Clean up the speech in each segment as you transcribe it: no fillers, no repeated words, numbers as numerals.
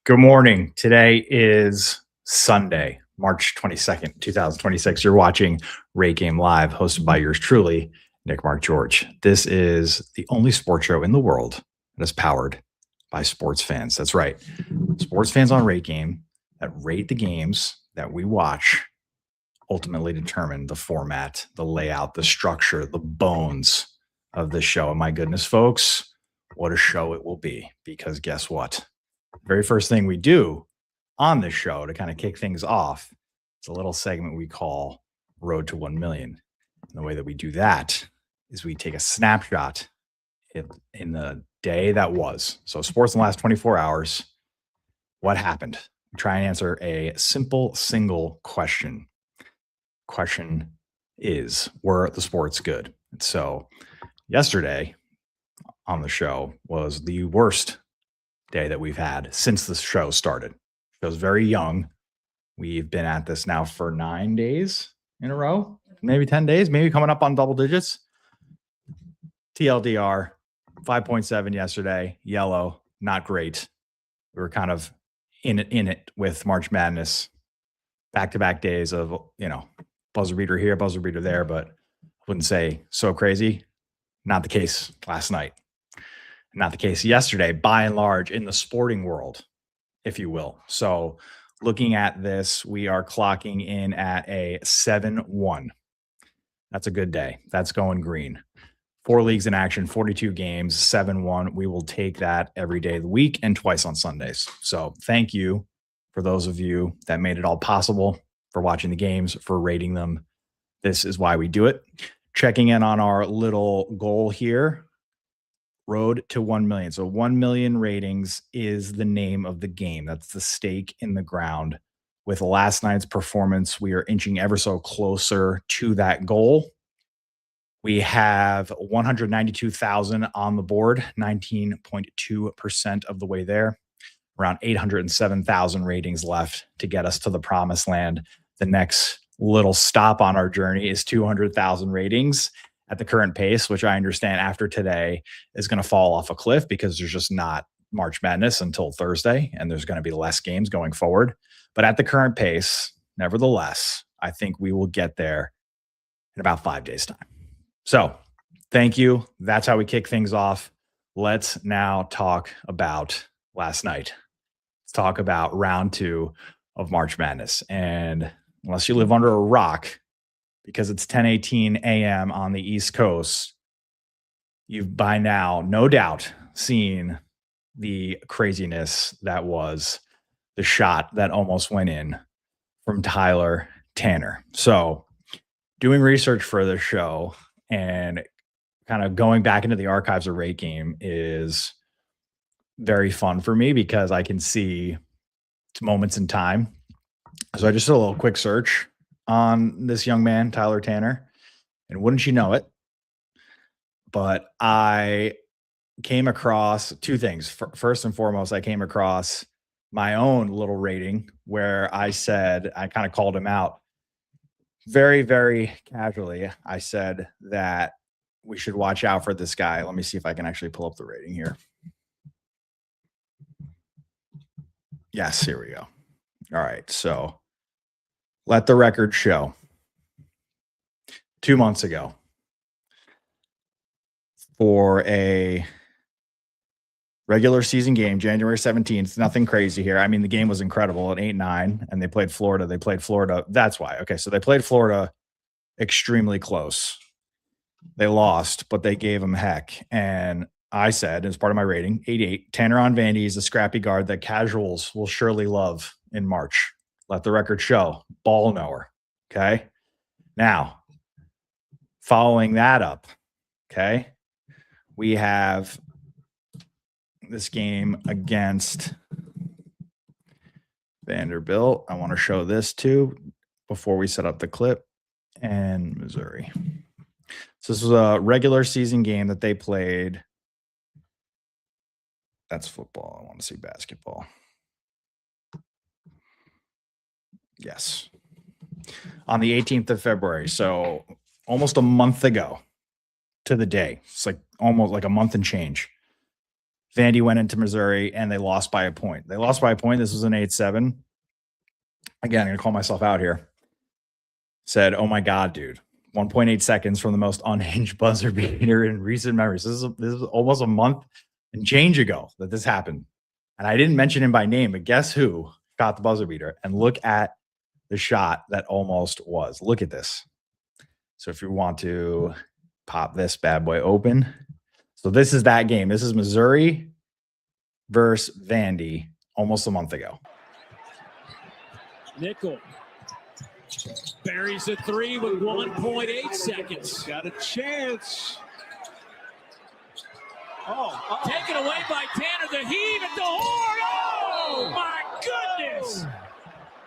Good morning. Today is Sunday, March 22nd, 2026. You're watching RateGame Live, hosted by yours truly, Nick Mark George. This is the only sports show in the world that is powered by sports fans. That's right. Sports fans on RateGame that rate the games that we watch ultimately determine the format, the layout, the structure, the bones of the show. And my goodness, folks, what a show it will be. Because guess what? Very first thing we do on this show to kind of kick things off, it's a little segment we call Road to 1 Million. And the way that we do that is we take a snapshot in the day that was. So sports in the last 24 hours, what happened? We try and answer a simple single question. Question is, were the sports good? And so yesterday on the show was the worst day that we've had since the show started. It was very young. We've been at this now for 9 days in a row, maybe 10 days, maybe coming up on double digits. TLDR, 5.7 yesterday, yellow, not great. We were kind of in it with March Madness, back-to-back days of, buzzer beater here, buzzer beater there, but I wouldn't say so crazy. Not the case last night. Not the case yesterday, by and large, in the sporting world, if you will. So looking at this, we are clocking in at a 7-1. That's a good day. That's going green. 4 leagues in action, 42 games, 7-1. We will take that every day of the week and twice on Sundays. So thank you for those of you that made it all possible, for watching the games, for rating them. This is why we do it. Checking in on our little goal here. Road to 1 million. So 1 million ratings is the name of the game. That's the stake in the ground. With last night's performance, we are inching ever so closer to that goal. We have 192,000 on the board, 19.2% of the way there. Around 807,000 ratings left to get us to the promised land. The next little stop on our journey is 200,000 ratings. At the current pace, which I understand after today is going to fall off a cliff because there's just not March Madness until Thursday, and there's going to be less games going forward. But at the current pace, nevertheless, I think we will get there in about 5 days' time. So thank you. That's how we kick things off. Let's now talk about last night. Let's talk about round 2 of March Madness. And unless you live under a rock, because it's 10:18 a.m. on the East Coast, you've by now, no doubt, seen the craziness that was the shot that almost went in from Tyler Tanner. So doing research for the show and kind of going back into the archives of RateGame is very fun for me because I can see moments in time. So I just did a little quick search on this young man, Tyler Tanner, and wouldn't you know it, but I came across 2 things. First and foremost, I came across my own little rating where I said, I kind of called him out very, very casually. I said that we should watch out for this guy. Let me see if I can actually pull up the rating here. Yes, here we go. All right, so let the record show 2 months ago for a regular season game, January 17th, nothing crazy here. I mean, the game was incredible at 8-9, and they played Florida. That's why. Okay, so they played Florida extremely close. They lost, but they gave them heck. And I said, as part of my rating, 8-8, Tanner on Vandy is a scrappy guard that casuals will surely love in March. Let the record show. Ball knower. Okay. Now, following that up, okay, we have this game against Vanderbilt. I want to show this too before we set up the clip. And Missouri. So this was a regular season game that they played. That's football. I want to see basketball. Yes. On the 18th of February. So almost a month ago to the day. It's like almost like a month and change. Vandy went into Missouri and they lost by a point. They lost by a point. This was an 8-7. Again, I'm going to call myself out here. Said, oh my God, dude. 1.8 seconds from the most unhinged buzzer beater in recent memories. This is almost a month and change ago that this happened. And I didn't mention him by name, but guess who got the buzzer beater? And look at the shot that almost was. Look at this. So if you want to pop this bad boy open. So this is that game. This is Missouri versus Vandy almost a month ago. Nickel buries a three with 1.8 seconds. Got a chance. Taken away by Tanner. The heave at the horn. Oh, my goodness.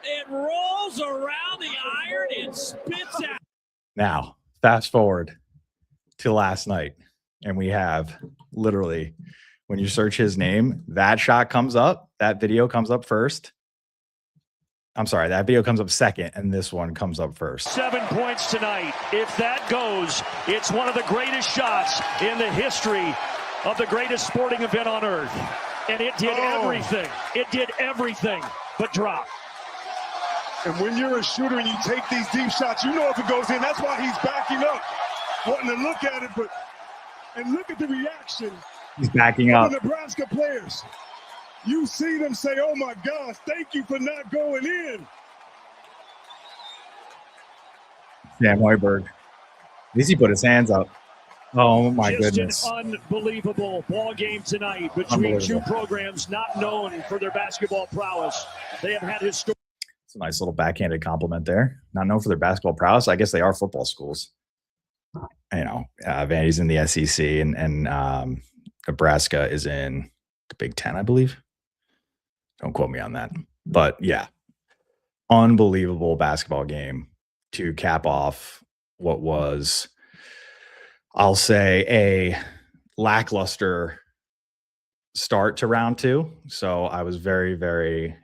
It rolls around the iron and spits out. Now, fast forward to last night, and we have literally, when you search his name, that shot comes up. That video comes up first. I'm sorry, that video comes up second, and this one comes up first. 7 points tonight. If that goes, it's one of the greatest shots in the history of the greatest sporting event on earth. And it did everything. It did everything but drop. And when you're a shooter and you take these deep shots, you know if it goes in. That's why he's backing up, wanting to look at it. And look at the reaction. He's backing up. The Nebraska players. You see them say, oh my gosh, thank you for not going in. Sam Hoiberg. At least he put his hands up. Oh my goodness. An unbelievable ball game tonight between two programs not known for their basketball prowess. They have had historic. It's a nice little backhanded compliment there. Not known for their basketball prowess. I guess they are football schools. You know, Vandy's in the SEC and Nebraska is in the Big Ten, I believe. Don't quote me on that. But yeah, unbelievable basketball game to cap off what was, I'll say, a lackluster start to round two. So I was very, very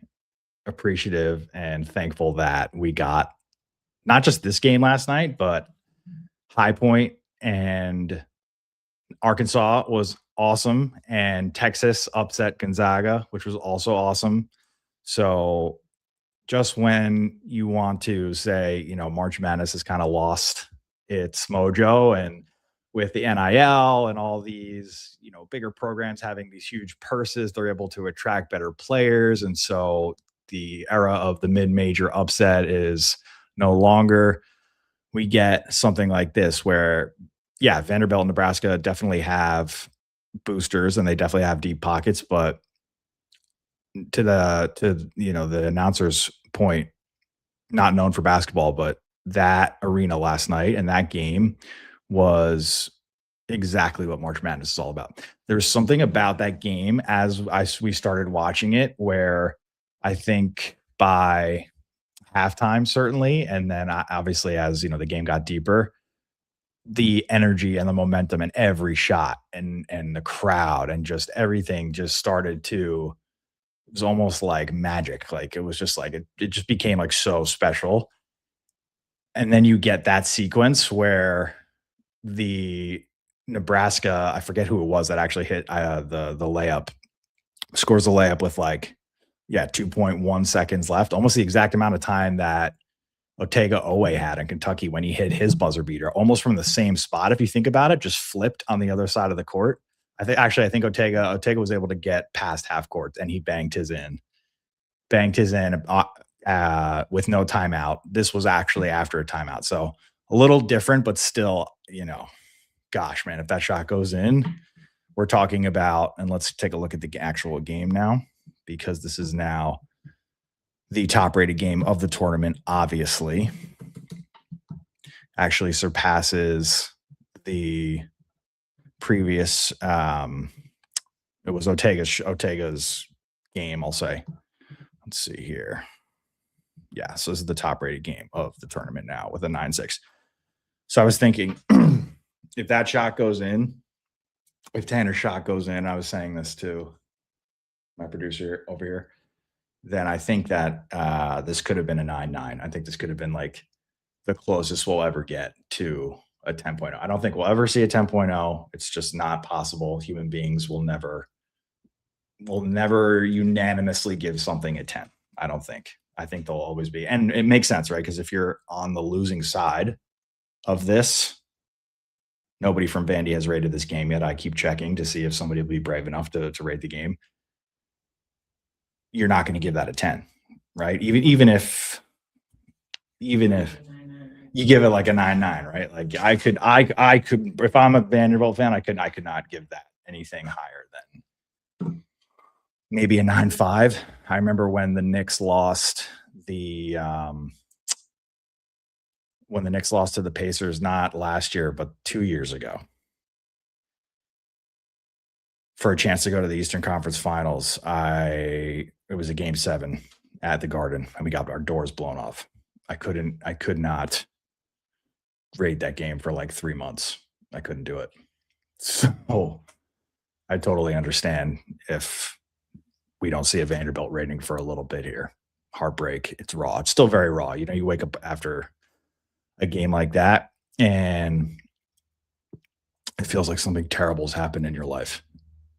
appreciative and thankful that we got not just this game last night, but High Point and Arkansas was awesome, and Texas upset Gonzaga, which was also awesome. So just when you want to say, you know, March Madness has kind of lost its mojo, and with the NIL and all these, you know, bigger programs having these huge purses, they're able to attract better players. And so the era of the mid-major upset is no longer. We get something like this where, yeah, Vanderbilt and Nebraska definitely have boosters and they definitely have deep pockets, but to the announcer's point, not known for basketball, but that arena last night and that game was exactly what March Madness is all about. There's something about that game as we started watching it where I think by halftime, certainly, and then obviously as you know the game got deeper, the energy and the momentum and every shot and the crowd and just everything just started to, it was almost like magic. Like it was just like it just became like so special. And then you get that sequence where the Nebraska, I forget who it was that actually hit the layup, scores the layup with 2.1 seconds left, almost the exact amount of time that Otega Owe had in Kentucky when he hit his buzzer beater, almost from the same spot. If you think about it, just flipped on the other side of the court. I think Otega was able to get past half court and he banged his in with no timeout. This was actually after a timeout. So a little different, but still, gosh, man, if that shot goes in, we're talking about, and let's take a look at the actual game now, because this is now the top rated game of the tournament, obviously. Actually surpasses the previous, it was Otega's game, I'll say. Let's see here. Yeah, so this is the top rated game of the tournament now with a 9-6. So I was thinking, if that shot goes in, if Tanner's shot goes in, I was saying this to my producer over here, then I think that this could have been a 9-9. I think this could have been like the closest we'll ever get to a 10.0. I don't think we'll ever see a 10.0. It's just not possible. Human beings will never will never unanimously give something a 10. I don't think. I think they'll always be. And it makes sense, right? Because if you're on the losing side of this, nobody from Vandy has rated this game yet. I keep checking to see if somebody will be brave enough to rate the game. You're not going to give that a 10, right? Even if you give it like a 9.9, right? Like I could if I'm a Vanderbilt fan, I could not give that anything higher than maybe a 9.5. I remember when the Knicks lost to the Pacers, not last year, but 2 years ago, for a chance to go to the Eastern Conference Finals. It was a game 7 at the Garden, and we got our doors blown off. I could not rate that game for like 3 months. I couldn't do it. So I totally understand if we don't see a Vanderbilt rating for a little bit here. Heartbreak. It's raw. It's still very raw. You wake up after a game like that and it feels like something terrible has happened in your life.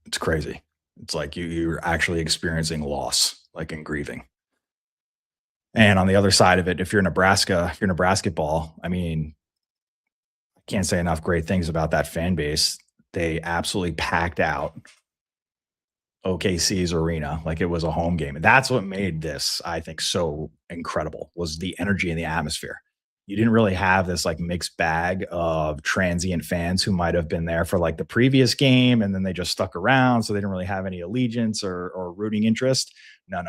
It's crazy. It's like you're actually experiencing loss, like in grieving. And on the other side of it, if you're Nebraska ball, I mean, I can't say enough great things about that fan base. They absolutely packed out OKC's arena like it was a home game. And that's what made this, I think, so incredible, was the energy and the atmosphere. You didn't really have this like mixed bag of transient fans who might have been there for like the previous game and then they just stuck around, so they didn't really have any allegiance or rooting interest. No.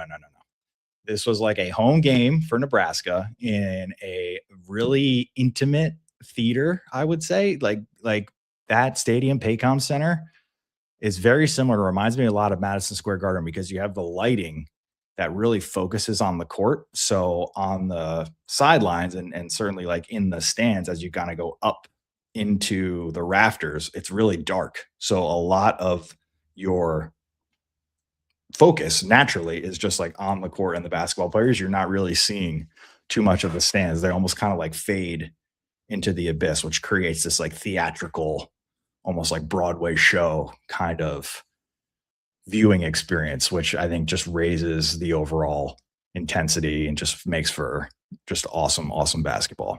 This was like a home game for Nebraska in a really intimate theater, I would say. Like that stadium, Paycom Center, is very similar. It reminds me a lot of Madison Square Garden because you have the lighting that really focuses on the court. So on the sidelines and certainly like in the stands, as you kind of go up into the rafters, it's really dark. So a lot of your focus naturally is just like on the court and the basketball players. You're not really seeing too much of the stands. They almost kind of like fade into the abyss, which creates this like theatrical, almost like Broadway show kind of viewing experience, which I think just raises the overall intensity and just makes for just awesome basketball.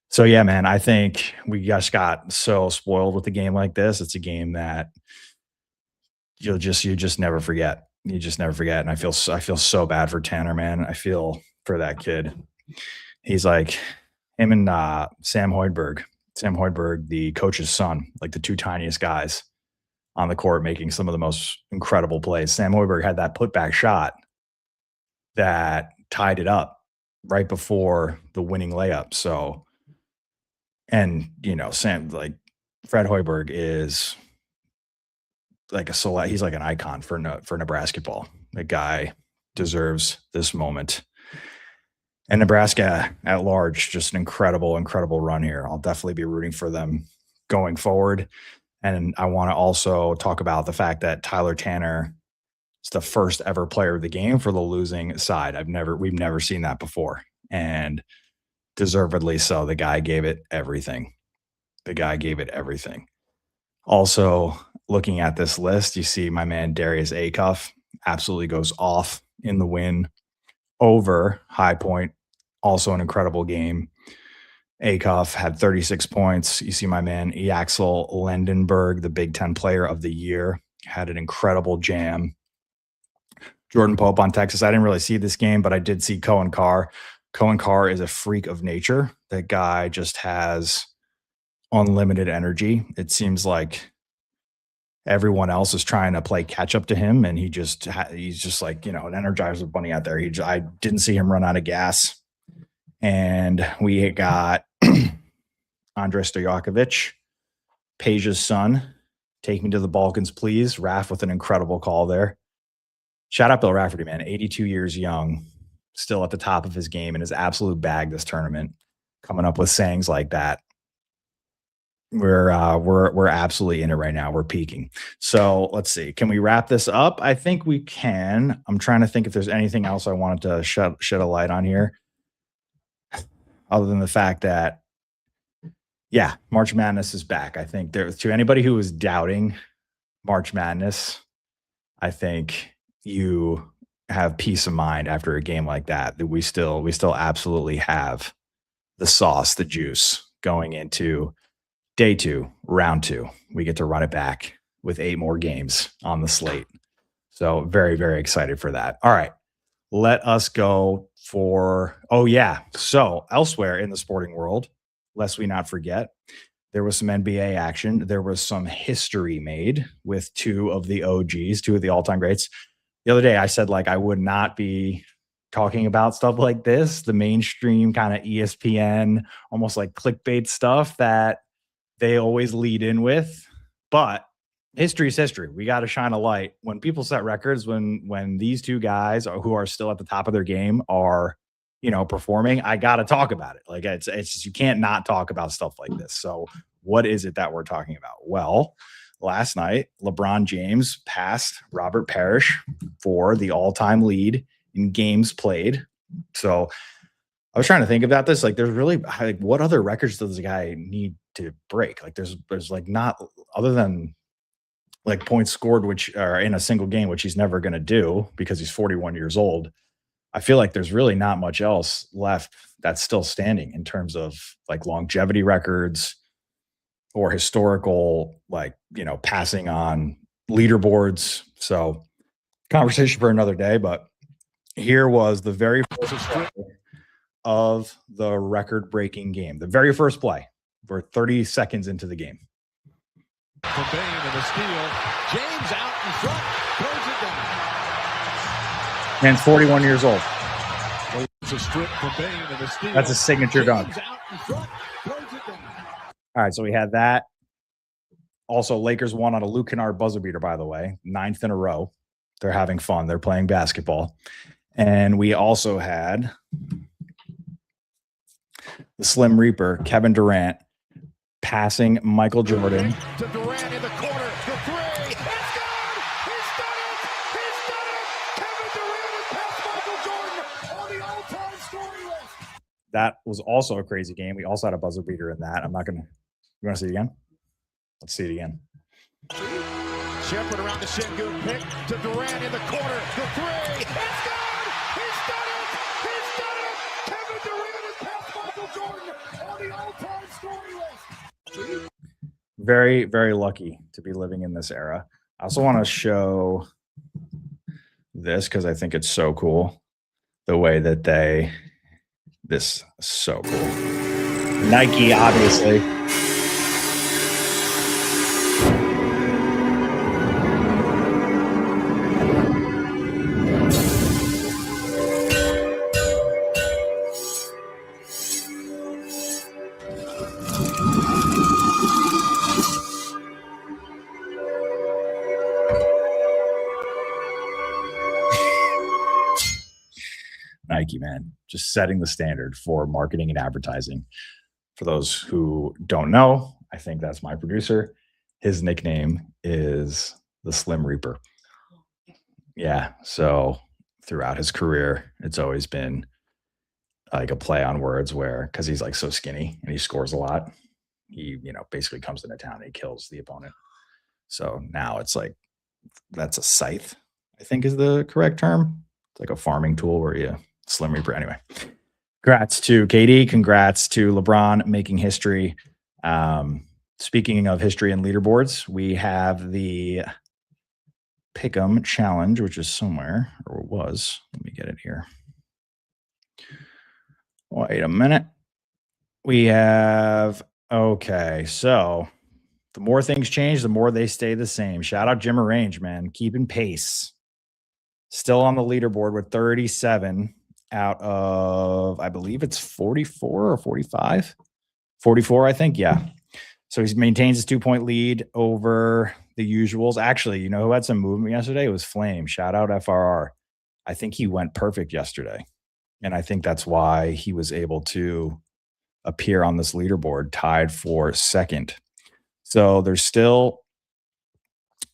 So yeah, man, I think we just got so spoiled with a game like this. It's a game that you just never forget. You just never forget. And I feel so bad for Tanner, man. I feel for that kid. He's like him and Sam Hoiberg, the coach's son, like the two tiniest guys on the court, making some of the most incredible plays. Sam Hoiberg had that putback shot that tied it up right before the winning layup. So, and Sam, like Fred Hoiberg is like he's like an icon for Nebraska ball. The guy deserves this moment. And Nebraska at large, just an incredible run here. I'll definitely be rooting for them going forward. And I want to also talk about the fact that Tyler Tanner is the first ever player of the game for the losing side. We've never seen that before, and deservedly so. The guy gave it everything. Also, looking at this list, you see my man Darius Acuff absolutely goes off in the win over High Point. Also an incredible game. Acuff had 36 points. You see my man Yaxel Lendenberg, the Big Ten Player of the Year, had an incredible jam. Jordan Pope on Texas. I didn't really see this game, but I did see Cohen Carr. Cohen Carr is a freak of nature. That guy just has unlimited energy. It seems like everyone else is trying to play catch up to him, and he's just like, an Energizer bunny out there. I didn't see him run out of gas. And we got Andrej Stojakovic, Page's son, Take Me to the Balkans, Please. Raff with an incredible call there. Shout out Bill Rafferty, man. 82 years young, still at the top of his game in his absolute bag this tournament, coming up with sayings like that. We're absolutely in it right now. We're peaking. So let's see. Can we wrap this up? I think we can. I'm trying to think if there's anything else I wanted to shed a light on here, other than the fact that, yeah, March Madness is back. I think to anybody who was doubting March Madness, I think you have peace of mind after a game like that we still absolutely have the sauce, the juice going into day 2, round 2. We get to run it back with 8 more games on the slate. So very, very excited for that. All right. Let us go for, oh yeah. So elsewhere in the sporting world, lest we not forget, there was some NBA action. There was some history made with 2 of the OGs, 2 of the all-time greats. The other day I said, like, I would not be talking about stuff like this, the mainstream kind of ESPN, almost like clickbait stuff that they always lead in with. But history is history. We got to shine a light when people set records. When these 2 guys who are still at the top of their game are, performing, I got to talk about it. Like it's just, you can't not talk about stuff like this. So what is it that we're talking about? Well, last night, LeBron James passed Robert Parrish for the all-time lead in games played. So I was trying to think about this. Like, there's really, like, what other records does the guy need to break? Like, there's like not, other than like points scored, which are in a single game, which he's never going to do because he's 41 years old. I feel like there's really not much else left that's still standing in terms of like longevity records or historical, like, passing on leaderboards. So conversation for another day, but here was the very first play of the record-breaking game. The very first play. We're 30 seconds into the game. From Bain and the steal. James out in front. Throws it down. Man's 41 years old. It's a strip from Bain and the steal. That's a signature dunk. James out in front. Throws it down. All right, so we had that. Also, Lakers won on a Luke Kennard buzzer beater, by the way, 9th in a row. They're having fun. They're playing basketball. And we also had the Slim Reaper, Kevin Durant, passing Michael Jordan. To Durant in the corner. The 3. It's good. He's done it. He's done it. Kevin Durant has passed Michael Jordan on the all-time scoring list. That was also a crazy game. We also had a buzzer beater in that. I'm not going to. You want to see it again? Let's see it again. Shepard around the Şengün pick to Durant in the corner. The 3. It's good. He's done it. He's done it. Kevin Durant has passed Michael Jordan on the all-time scoring list. Very, very lucky to be living in this era. I also want to show this because I think it's so cool. The way that this is so cool. Nike, obviously. Nike, man, just setting the standard for marketing and advertising. For those who don't know, I think that's my producer. His nickname is the Slim Reaper. Yeah, so throughout his career, it's always been like a play on words where, because he's like so skinny and he scores a lot, he, basically comes into town and he kills the opponent. So now it's like, that's a scythe, I think is the correct term. It's like a farming tool where you Slim Reaper. Anyway, congrats to KD. Congrats to LeBron making history. Speaking of history and leaderboards, we have the Pick'em Challenge, which is somewhere, or was. Let me get it here. Wait a minute. We have, okay, so the more things change, the more they stay the same. Shout out Jim Arrange, man. Keeping pace. Still on the leaderboard with 37 out of, I believe it's 44 or 45. 44, I think. Yeah. So he maintains his 2-point lead over the usuals. Actually, you know who had some movement yesterday? It was Flame. Shout out FRR. I think he went perfect yesterday. And I think that's why he was able to appear on this leaderboard, tied for second. So there's still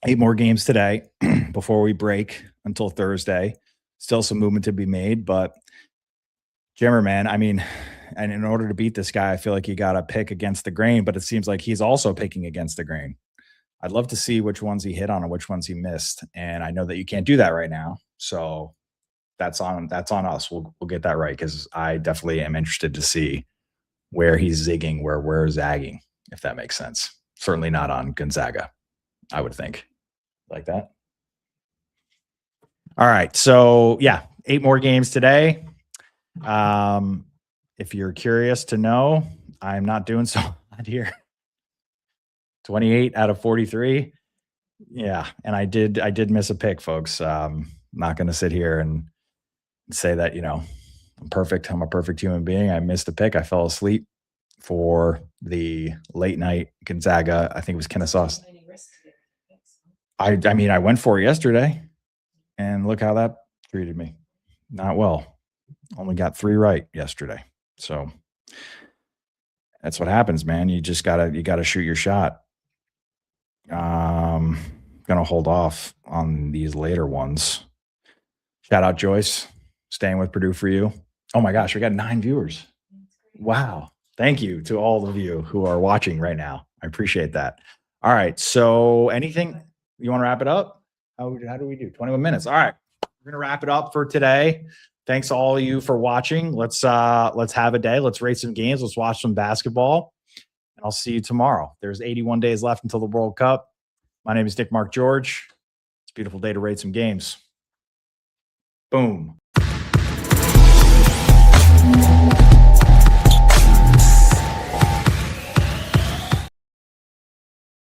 8 more games today before we break until Thursday. Still some movement to be made, but Jimmer, man, I mean, and in order to beat this guy, I feel like you got to pick against the grain, but it seems like he's also picking against the grain. I'd love to see which ones he hit on and which ones he missed. And I know that you can't do that right now. So that's on us. We'll get that right, because I definitely am interested to see where he's zigging, where we're zagging, if that makes sense. Certainly not on Gonzaga, I would think. Like that. All right. So yeah, 8 more games today. If you're curious to know, I'm not doing so hot here. 28 out of 43. Yeah. And I did miss a pick, folks. Not going to sit here and say that, I'm perfect. I'm a perfect human being. I missed a pick. I fell asleep for the late night Gonzaga. I think it was Kennesaw. I mean, I went for it yesterday, and look how that treated me. Not well. Only got 3 right yesterday. So that's what happens, man. You gotta shoot your shot. Gonna hold off on these later ones. Shout out Joyce, staying with Purdue for you. Oh my gosh, we got 9 viewers. Wow. Thank you to all of you who are watching right now. I appreciate that. All right. So anything you want to wrap it up? How do we do? 21 minutes. All right. We're going to wrap it up for today. Thanks to all of you for watching. Let's have a day. Let's rate some games. Let's watch some basketball. And I'll see you tomorrow. There's 81 days left until the World Cup. My name is Dick Mark George. It's a beautiful day to rate some games. Boom.